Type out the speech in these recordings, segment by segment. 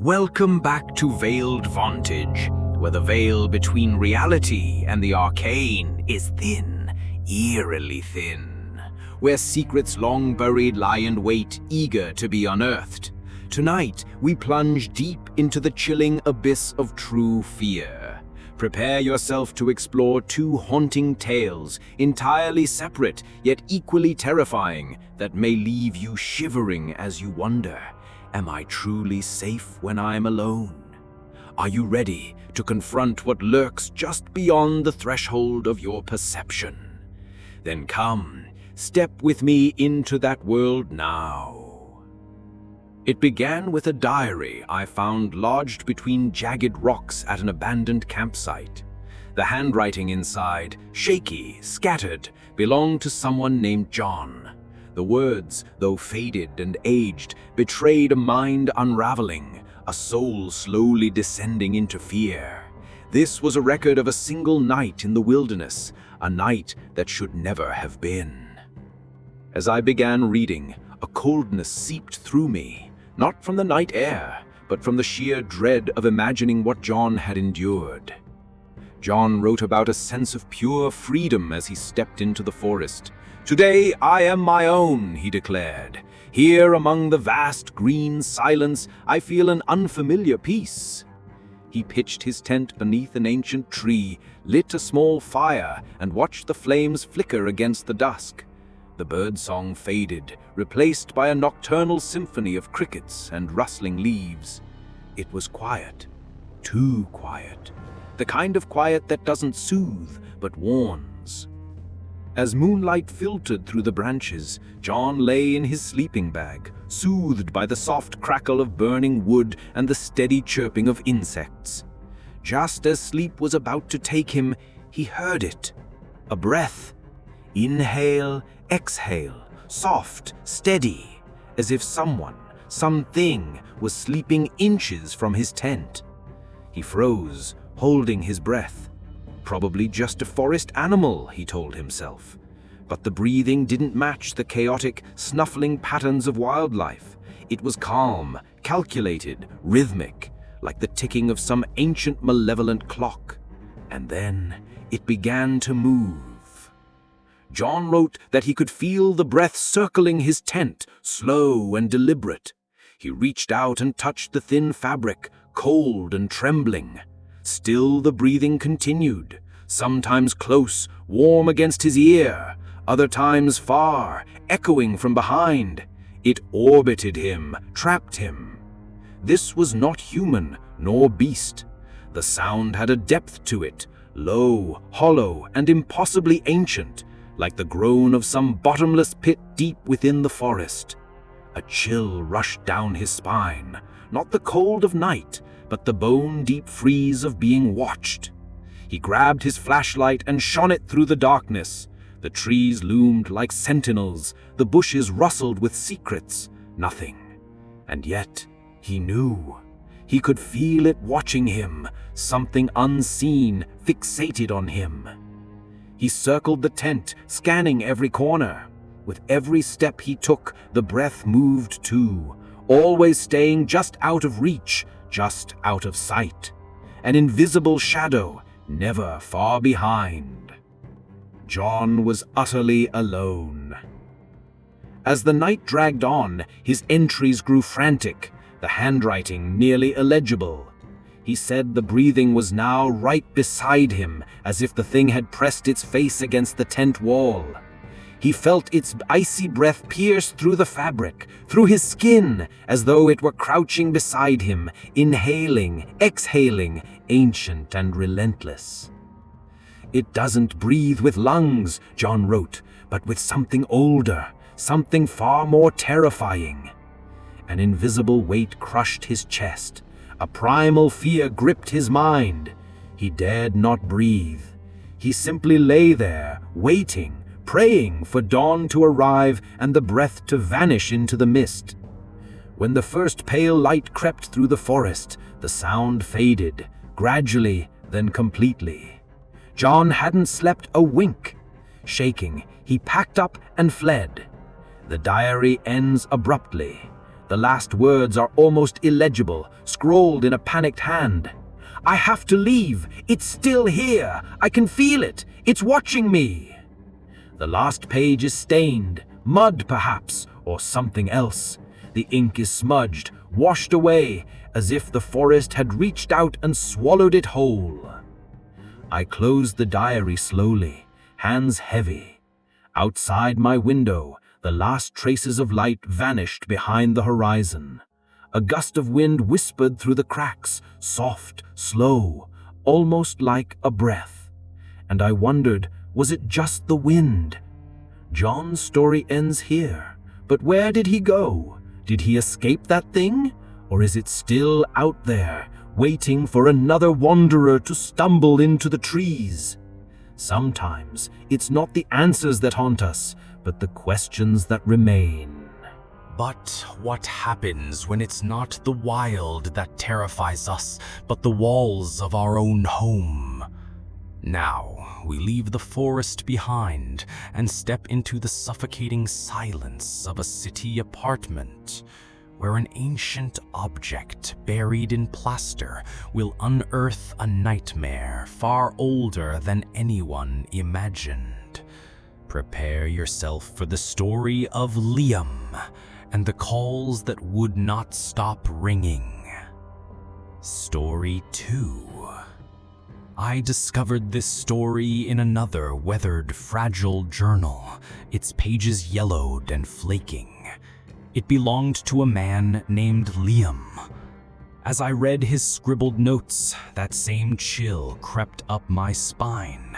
Welcome back to Veiled Vantage, where the veil between reality and the arcane is thin, eerily thin, where secrets long buried lie in wait, eager to be unearthed. Tonight, we plunge deep into the chilling abyss of true fear. Prepare yourself to explore two haunting tales, entirely separate yet equally terrifying, that may leave you shivering as you wonder, am I truly safe when I'm alone? Are you ready to confront what lurks just beyond the threshold of your perception? Then come, step with me into that world now. It began with a diary I found lodged between jagged rocks at an abandoned campsite. The handwriting inside, shaky, scattered, belonged to someone named John. The words, though faded and aged, betrayed a mind unraveling, a soul slowly descending into fear. This was a record of a single night in the wilderness, a night that should never have been. As I began reading, a coldness seeped through me, not from the night air, but from the sheer dread of imagining what John had endured. John wrote about a sense of pure freedom as he stepped into the forest. "Today I am my own," he declared. "Here among the vast green silence, I feel an unfamiliar peace." He pitched his tent beneath an ancient tree, lit a small fire, and watched the flames flicker against the dusk. The birdsong faded, replaced by a nocturnal symphony of crickets and rustling leaves. It was quiet, too quiet, the kind of quiet that doesn't soothe but warns. As moonlight filtered through the branches, John lay in his sleeping bag, soothed by the soft crackle of burning wood and the steady chirping of insects. Just as sleep was about to take him, he heard it. A breath. Inhale, exhale, soft, steady, as if someone, something, was sleeping inches from his tent. He froze, holding his breath. Probably just a forest animal, he told himself. But the breathing didn't match the chaotic, snuffling patterns of wildlife. It was calm, calculated, rhythmic, like the ticking of some ancient malevolent clock. And then it began to move. John wrote that he could feel the breath circling his tent, slow and deliberate. He reached out and touched the thin fabric, cold and trembling. Still the breathing continued, sometimes close, warm against his ear, other times far, echoing from behind. It orbited him, trapped him. This was not human, nor beast. The sound had a depth to it, low, hollow, and impossibly ancient, like the groan of some bottomless pit deep within the forest. A chill rushed down his spine, not the cold of night, but the bone-deep freeze of being watched. He grabbed his flashlight and shone it through the darkness. The trees loomed like sentinels, the bushes rustled with secrets. Nothing. And yet, he knew. He could feel it watching him, something unseen, fixated on him. He circled the tent, scanning every corner. With every step he took, the breath moved too, always staying just out of reach, just out of sight. An invisible shadow, never far behind. John was utterly alone. As the night dragged on, his entries grew frantic, the handwriting nearly illegible. He said the breathing was now right beside him, as if the thing had pressed its face against the tent wall. He felt its icy breath pierce through the fabric, through his skin, as though it were crouching beside him, inhaling, exhaling, ancient and relentless. "It doesn't breathe with lungs," John wrote, "but with something older, something far more terrifying." An invisible weight crushed his chest. A primal fear gripped his mind. He dared not breathe. He simply lay there, waiting, praying for dawn to arrive and the breath to vanish into the mist. When the first pale light crept through the forest, the sound faded, gradually, then completely. John hadn't slept a wink. Shaking, he packed up and fled. The diary ends abruptly. The last words are almost illegible, scrawled in a panicked hand. "I have to leave. It's still here. I can feel it. It's watching me." The last page is stained, mud perhaps, or something else. The ink is smudged, washed away, as if the forest had reached out and swallowed it whole. I close the diary slowly, hands heavy. Outside my window, the last traces of light vanished behind the horizon. A gust of wind whispered through the cracks, soft, slow, almost like a breath. And I wondered, was it just the wind? John's story ends here, but where did he go? Did he escape that thing? Or is it still out there, waiting for another wanderer to stumble into the trees? Sometimes it's not the answers that haunt us, but the questions that remain. But what happens when it's not the wild that terrifies us, but the walls of our own home? Now, we leave the forest behind and step into the suffocating silence of a city apartment, where an ancient object buried in plaster will unearth a nightmare far older than anyone imagined. Prepare yourself for the story of Liam and the calls that would not stop ringing. Story 2. I discovered this story in another weathered, fragile journal, its pages yellowed and flaking. It belonged to a man named Liam. As I read his scribbled notes, that same chill crept up my spine,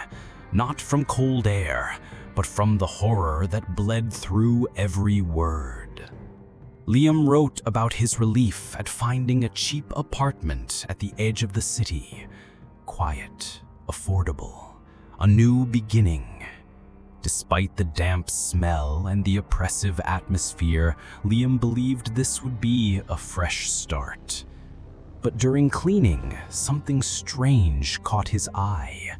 not from cold air, but from the horror that bled through every word. Liam wrote about his relief at finding a cheap apartment at the edge of the city. Quiet, affordable, a new beginning. Despite the damp smell and the oppressive atmosphere, Liam believed this would be a fresh start. But during cleaning, something strange caught his eye.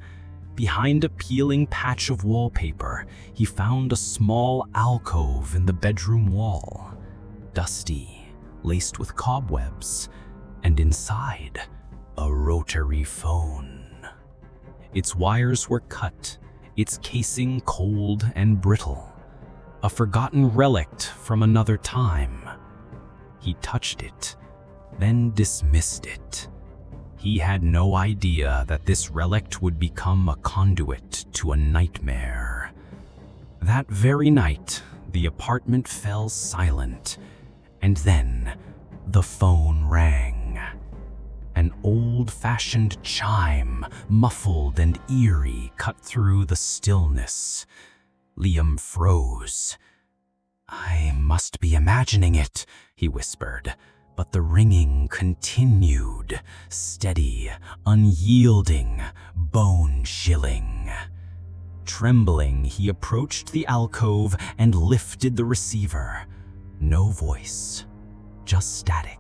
Behind a peeling patch of wallpaper, he found a small alcove in the bedroom wall. Dusty, laced with cobwebs, and inside, a rotary phone. Its wires were cut, its casing cold and brittle, a forgotten relic from another time. He touched it, then dismissed it. He had no idea that this relic would become a conduit to a nightmare. That very night, the apartment fell silent, and then the phone rang. An old-fashioned chime, muffled and eerie, cut through the stillness. Liam froze. "I must be imagining it," he whispered, but the ringing continued, steady, unyielding, bone-chilling. Trembling, he approached the alcove and lifted the receiver. No voice, just static.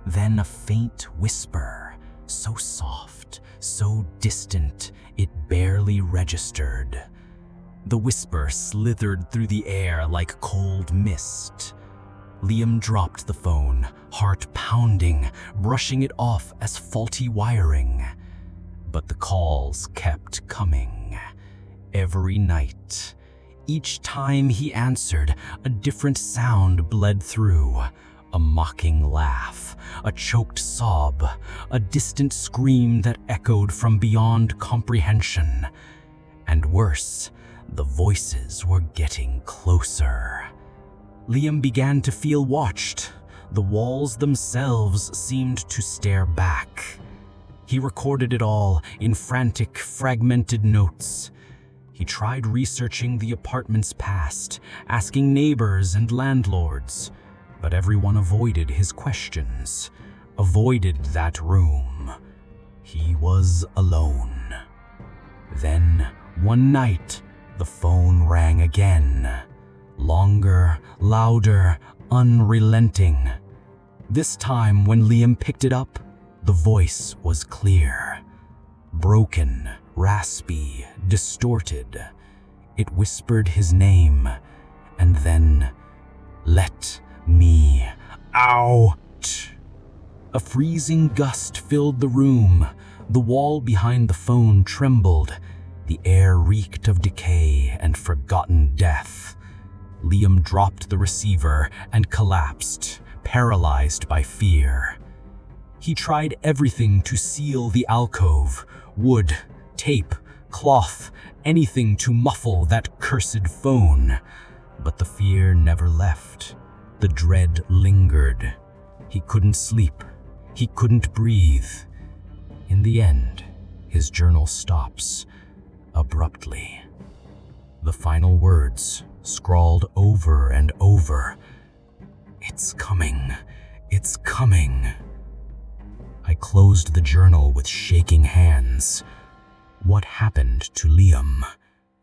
Then a faint whisper, so soft, so distant, it barely registered. The whisper slithered through the air like cold mist. Liam dropped the phone, heart pounding, brushing it off as faulty wiring. But the calls kept coming. Every night. Each time he answered, a different sound bled through. A mocking laugh, a choked sob, a distant scream that echoed from beyond comprehension. And worse, the voices were getting closer. Liam began to feel watched. The walls themselves seemed to stare back. He recorded it all in frantic, fragmented notes. He tried researching the apartment's past, asking neighbors and landlords, but everyone avoided his questions, avoided that room. He was alone. Then, one night, the phone rang again. Longer, louder, unrelenting. This time, when Liam picked it up, the voice was clear. Broken, raspy, distorted. It whispered his name, and then, "Let me Out! A freezing gust filled the room. The wall behind the phone trembled. The air reeked of decay and forgotten death. Liam dropped the receiver and collapsed, paralyzed by fear. He tried everything to seal the alcove: wood, tape, cloth, anything to muffle that cursed phone. But the fear never left. The dread lingered. He couldn't sleep. He couldn't breathe. In the end, his journal stops, abruptly. The final words, scrawled over and over. "It's coming. It's coming." I closed the journal with shaking hands. What happened to Liam?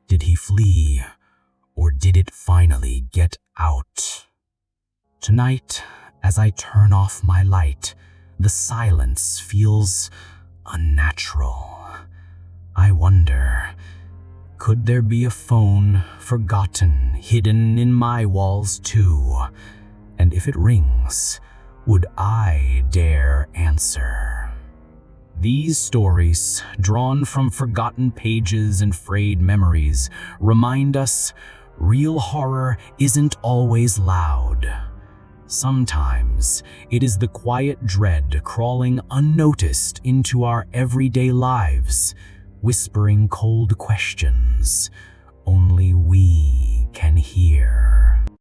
Did he flee? Or did it finally get out? Tonight, as I turn off my light, the silence feels unnatural. I wonder, could there be a phone, forgotten, hidden in my walls too? And if it rings, would I dare answer? These stories, drawn from forgotten pages and frayed memories, remind us real horror isn't always loud. Sometimes it is the quiet dread crawling unnoticed into our everyday lives, whispering cold questions only we can hear.